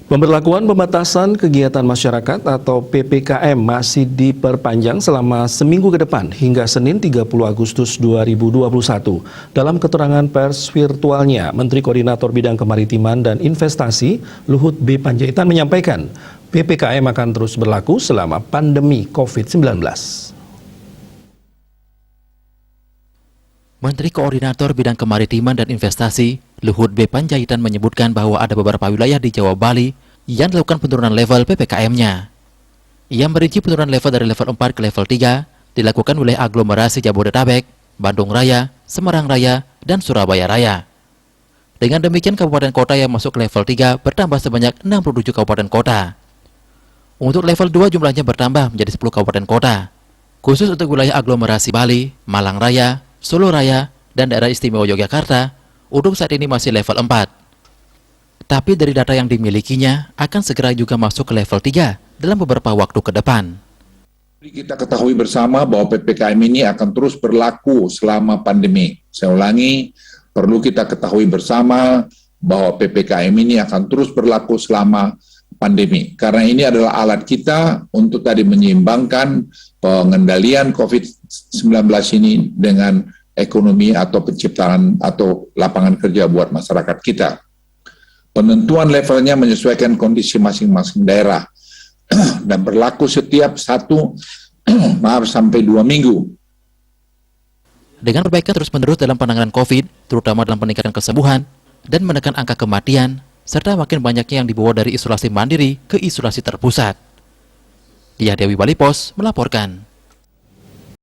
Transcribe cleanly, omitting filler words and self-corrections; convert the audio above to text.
Pemberlakuan pembatasan kegiatan masyarakat atau PPKM masih diperpanjang selama seminggu ke depan hingga Senin 30 Agustus 2021. Dalam keterangan pers virtualnya, Menteri Koordinator Bidang Kemaritiman dan Investasi Luhut B. Panjaitan menyampaikan, PPKM akan terus berlaku selama pandemi COVID-19. Menteri Koordinator Bidang Kemaritiman dan Investasi, Luhut B. Panjaitan menyebutkan bahwa ada beberapa wilayah di Jawa Bali yang dilakukan penurunan level PPKM-nya. Ia merinci penurunan level dari level 4 ke level 3 dilakukan wilayah aglomerasi Jabodetabek, Bandung Raya, Semarang Raya, dan Surabaya Raya. Dengan demikian, kabupaten kota yang masuk ke level 3 bertambah sebanyak 67 kabupaten kota. Untuk level 2 jumlahnya bertambah menjadi 10 kabupaten kota. Khusus untuk wilayah aglomerasi Bali, Malang Raya, Solo Raya, dan daerah istimewa Yogyakarta, untuk saat ini masih level 4. Tapi dari data yang dimilikinya, akan segera juga masuk ke level 3 dalam beberapa waktu ke depan. Kita ketahui bersama bahwa PPKM ini akan terus berlaku selama pandemi. Saya ulangi, perlu kita ketahui bersama bahwa PPKM ini akan terus berlaku selama pandemi. Karena ini adalah alat kita untuk tadi menyeimbangkan pengendalian COVID-19 ini dengan ekonomi atau penciptaan atau lapangan kerja buat masyarakat kita. Penentuan levelnya menyesuaikan kondisi masing-masing daerah dan berlaku setiap sampai 2 minggu. Dengan perbaikan terus-menerus dalam penanganan COVID, terutama dalam peningkatan kesembuhan dan menekan angka kematian, serta makin banyaknya yang dibawa dari isolasi mandiri ke isolasi terpusat. Dia Dewi Bali Pos melaporkan.